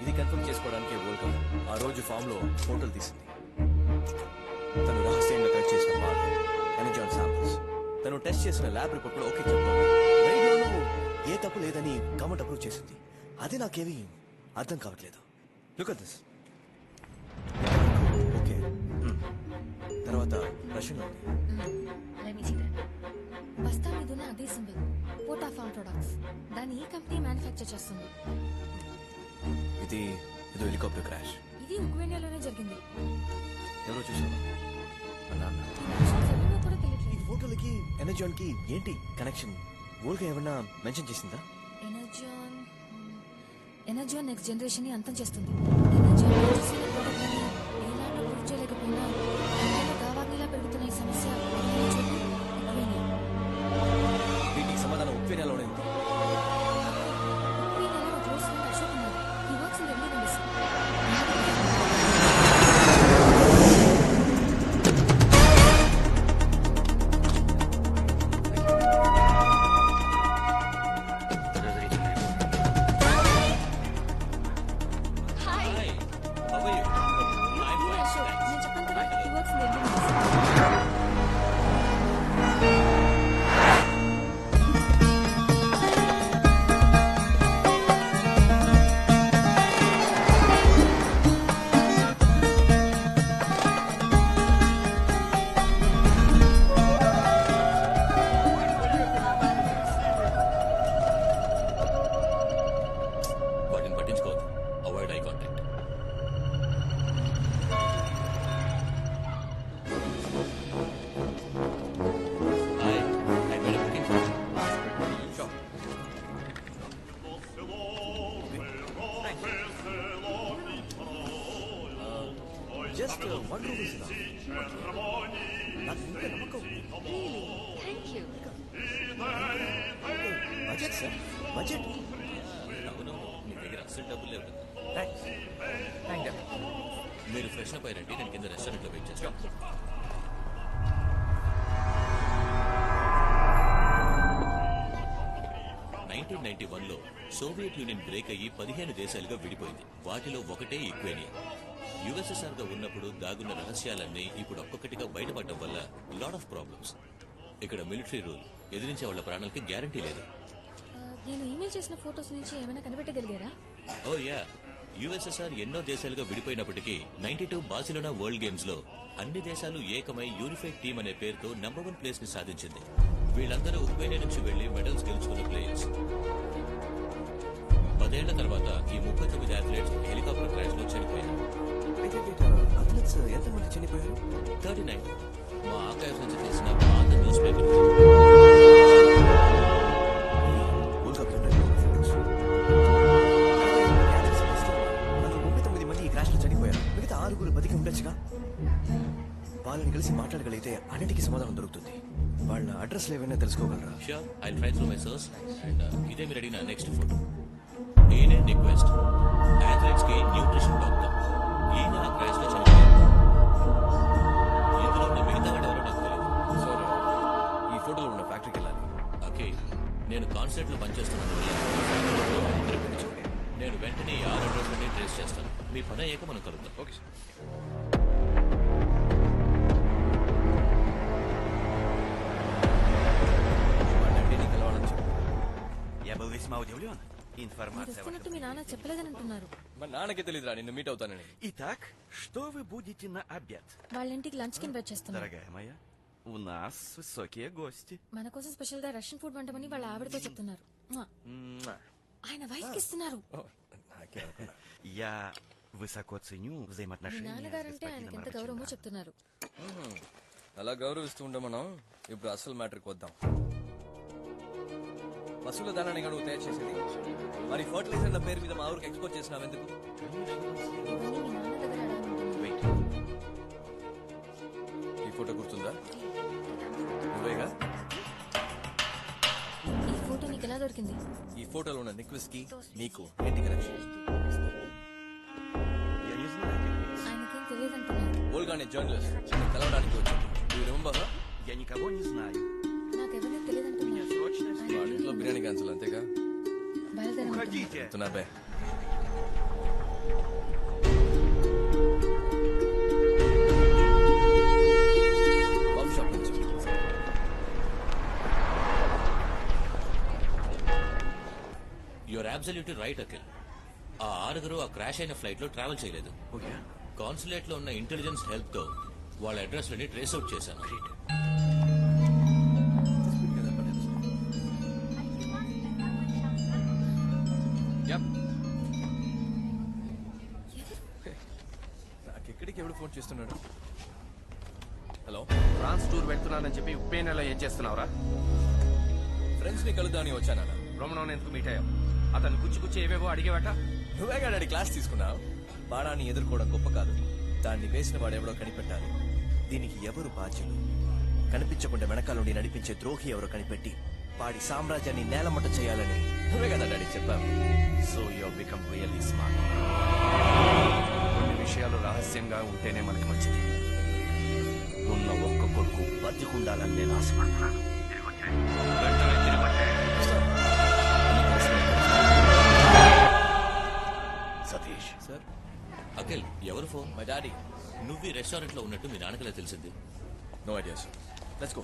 ఇది కన్ఫర్మ్ చేసుకోవడానికి వరల్డ్ ఆ రోజు ఫామ్ లో ఫోటోలు తీసింది. తను రహస్యంగా కట్ చేసిన పాలు ఎనర్జాన్ శాంపిల్స్, తను టెస్ట్ చేసిన ల్యాబ్ రిపోర్ట్ కూడా ఓకే చెప్తుంది. రైడ్లోనూ ఏ తప్పు లేదని గవర్నమెంట్ అప్రూవ్ చేసింది. అది నాకేమీ అర్థం కావట్లేదు. Look at this. ఓకే, తర్వాత రష్యన్ ఉంది. బస్తా మీద ఉన్న అదే సింబల్ పోటా ఫార్మ్ ప్రొడక్ట్స్. దాన్ని ఈ కంపెనీ మ్యానుఫ్యాక్చర్ చేస్తుంది. ఇది హెలికాప్టర్ క్రాష్. ఇది ఉక్రెయిన్లోనే జరిగింది. ఎవరో చూసావా? మా నాన్న. కూడా తెలియట్లేదు. ఈ ఫోటోలకి ఎనర్జాన్ కి ఏంటి కనెక్షన్? వరల్డ్ ఏమన్నా మెన్షన్ చేసిందా? ఎనర్జాన్ నెక్స్ట్ జనరేషన్ ని అంతం చేస్తుంది. ఎనర్జాన్ ఏనాడు ప్రూవ్ చేయలేకపోయినా దావాగ్నిలా పెరుగుతున్న ఈ సమస్య వీటికి సమాధానం ఉక్రెయిన్లోనే ఉంది. Just one room is enough. నాకు ఇంకా నమ్మకం. Thank you. Budget sir, budget. మీ దగ్గర అసలు డబ్బులు లేవు. Thank you. మీరు ఫ్రెష్ అప్ అయ్యారంటే నేను కింద రెస్టారెంట్లో వెయిట్ చేస్తాను. 1991లో సోవియట్ యూనియన్ బ్రేక్ అయ్యి 15 దేశాలుగా విడిపోయింది. వాటిలో ఒకటే యుక్రెయిన్. యుఎస్ఎస్ఆర్ గా ఉన్నప్పుడు దాగున్న రహస్యాలన్నీ ఇప్పుడు ఒక్కొక్కటిగా బయటపడడం వల్ల లాట్ ఆఫ్ ప్రాబ్లమ్స్. ఇక్కడ మిలిటరీ రూల్, ఎదిరించే వాళ్ళ ప్రాణాలకి గ్యారంటీ లేదు. నేను ఈమెయిల్ చేసిన ఫోటోస్ నుంచి ఏమైనా కనిపెట్టగలిగారా? ఓ యా, యుఎస్ఎస్ఆర్ ఎన్నో దేశాలుగా విడిపోయినప్పటికీ 92 బార్సిలోనా వరల్డ్ గేమ్స్ లో అన్ని దేశాలు ఏకమై యూనిఫైడ్ టీమ్ అనే పేరుతో నంబర్ 1 ప్లేస్ ని సాధించింది. వీళ్ళందరూ ఉక్రెయిన్ నుంచి వెళ్లి మెడల్స్ గెలుచుకున్న ప్లేయర్స్. 10 ఏళ్ల తర్వాత ఈ 39 అథ్లెట్స్ హెలికాప్టర్ క్రాష్ లో చనిపోయారు. అథ్లెట్స్ ఎంతమంది చనిపోయారు? 39. మా ఆర్కైవ్స్ నుంచి తీసిన పాత న్యూస్ పేపర్. మిగతా 6 బతికి ఉండొచ్చుగా. వాళ్ళని కలిసి మాట్లాడగలిగితే అన్నిటికీ సమాధానం దొరుకుతుంది. వాళ్ళ అడ్రస్ ఏమైనా తెలుసుకోగలరా? Sure, I'll try through my search. And ఇదే మీరు అడిగిన నెక్స్ట్ ఫోటో. ఈయనే రిక్వెస్ట్, అథ్లెట్స్ కి న్యూట్రిషన్ డాక్టర్. ఈయన ఆ క్రాష్ లో చనిపోయారు. ఇందులో ఉన్న మిగతా వాడు ఎవరో నాకు తెలియదు. సారీ, ఈ ఫోటోలో ఉన్న ఫ్యాక్టరీకి వెళ్ళాలి. ఓకే, నేను కాన్సర్ట్ లో పనిచేస్తున్నాను. నేను వెంటనే 6 అడ్రస్ ట్రేస్ చేస్తాను. మీ పని అయ్యాక మనం కలుద్దాం. Okay sir. మీ నాన్న చెప్పలేదని అంటున్నారు. మా నాన్నకి తెలియదురా నిన్ను మీట్ అవుతానని. Итак, что вы будете на обед? వాళ్ళ ఇంటికి లంచ్ కి ఇన్వైట్ చేస్తున్నారు. Дорогая моя, у нас высокие гости. మన కోసం స్పెషల్ గా రష్యన్ ఫుడ్ వంటమని వాళ్ళ ఆవిడతో చెప్తున్నారు. ఆయన వైఫ్ కి ఇస్తున్నారు. Я высоко ценю మీ взаимоотношения с నాన్నగారంటే ఆయనకి ఎంత గౌరవమో господином చెప్తున్నారు. అలా గౌరవిస్తూ ఉంటాం మనం. ఇప్పుడు అసలు మ్యాటర్కి వద్దాం. పశువుల దానాన్ని నువ్వు తయారు చేసేది, మరి ఫర్టిలైజర్ల పేరు మీద మా ఊరికి ఎక్స్పోర్ట్ చేసినావు ఎందుకు? ఇవన్నీ మీ నాన్న దగ్గర అడగమంటున్నారు. Wait. ఈ ఫోటో గుర్తుందా? నువ్వేగా? ఈ ఫోటో నీకు ఎలా దొరికింది? ఈ ఫోటోలో ఉన్న నిక్వెస్ కి నీకు ఏంటి కనెక్షన్? Я не знаю, как есть. ఆయనకేం తెలియదంటున్నారు. ఓల్గానే జర్నలిస్ట్ కలవడానికి వచ్చాడు. You remember her? Я никого не знаю. నాకెవరిని తెలియదంటున్నారు. Срочно వాళ్ళ ఇంట్లో బిర్యానీ క్యాన్సిల్ అంతేగా? బయలుదేరండి. Уходите! చెప్తున్నా బే. Absolutely right Akhil. ఆ 6 ఆ క్రాష్ అయిన ఫ్లైట్ లో ట్రావెల్ చేయలేదు. ఓకే కాన్సులేట్ లో ఉన్న ఇంటెలిజెన్స్ హెల్ప్ తో వాళ్ళ అడ్రస్ లని ట్రేస్ అవుట్ చేశాను. నాకు ఎక్కడికి ఎవడు ఫోన్ చేస్తున్నాడు? హలో, ఫ్రాన్స్ టూర్ వెళ్తున్నానని చెప్పి ఉప్పే నెల ఏం చేస్తున్నావురా? ఫ్రెండ్స్ ని కలుద్దామని వచ్చానా? రోమనోని ఎందుకు మీట్ అయ్యావు? అతను గుచ్చి ఏవేవో అడిగేవాట. నువ్వేగా డాడీ క్లాస్ తీసుకున్నావు. బాణాన్ని ఎదుర్కోవడం గొప్ప కాదు, దాన్ని వేసిన వాడెవడో కనిపెట్టాలి. దీనికి ఎవరు బాధ్యులు? కనిపించకుండా వెనకాల నుండి నడిపించే ద్రోహి ఎవరో కనిపెట్టి వాడి సామ్రాజ్యాన్ని నేలమట్ట చేయాలని నువ్వే కదా డాడీ చెప్పావు. So you become really smart. కొన్ని విషయాలు రహస్యంగా ఉంటేనే మనకి మంచిది. ఉన్న ఒక్క కొడుకు బతికుండాలని నేను ఆశపడుతున్నాను. వెంటనే తిరిగి వచ్చేయ్. సతీష్ సార్, అఖిల్, ఎవరు ఫోన్? My daddy. నువ్వు ఈ రెస్టారెంట్ లో ఉన్నట్టు మీ నాన్నకలే తెలిసింది. No idea sir. Let's go.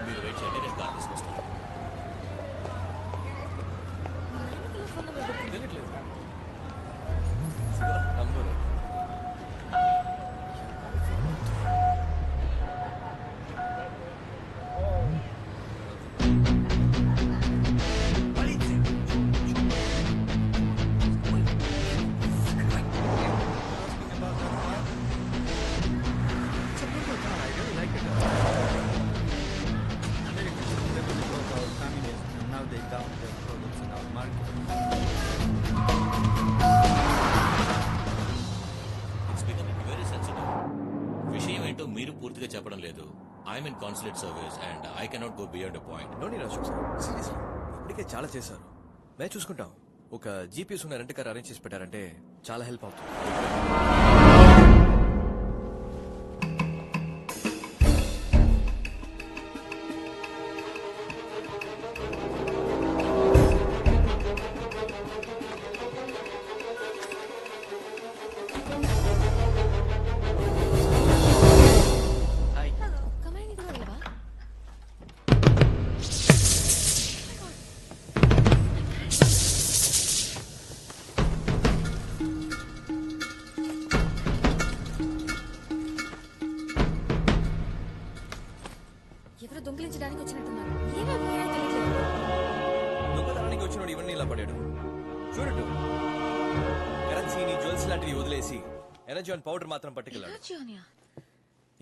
మీరు వెయిట్ చేయండి, నేను కార్ తీసుకొస్తాను. తెలియట్లేదు number. It's becoming very sensitive. విషయం ఏంటో మీరు పూర్తిగా చెప్పడం లేదు. I'm in consulate service and I cannot go beyond a point. No need Ashok sir, seriously ఇప్పటికే చాలా చేశారు. మేము చూసుకుంటాం. ఒక జీపీఎస్ ఉన్న రెంట్ కార్ అరేంజ్ చేసి పెట్టారంటే చాలా హెల్ప్ అవుతుంది. కమాండ్ కూడా లేవా? ఎవరో దొంగిలించడానికి వచ్చినట్టున్నారు. ఏమైపోయాయో తెలియట్లేదు. దొంగతనానికి వచ్చినోడు ఇవన్నీ ఇలా పడాడు. చూడటు కరెన్సీని, జ్యువెల్స్ లాంటివి వదిలేసి ఎనర్జీ అండ్ పౌడర్ మాత్రం పట్టుకెళ్ళాడు. ఎనర్జీ అనియా?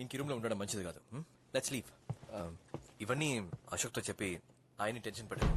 ఇంక రూమ్ లో ఉండడం మంచిది కాదు. Let's leave. ఇవన్నీ అశోక్తో చెప్పి ఆయన్ని టెన్షన్ పెట్టాడు.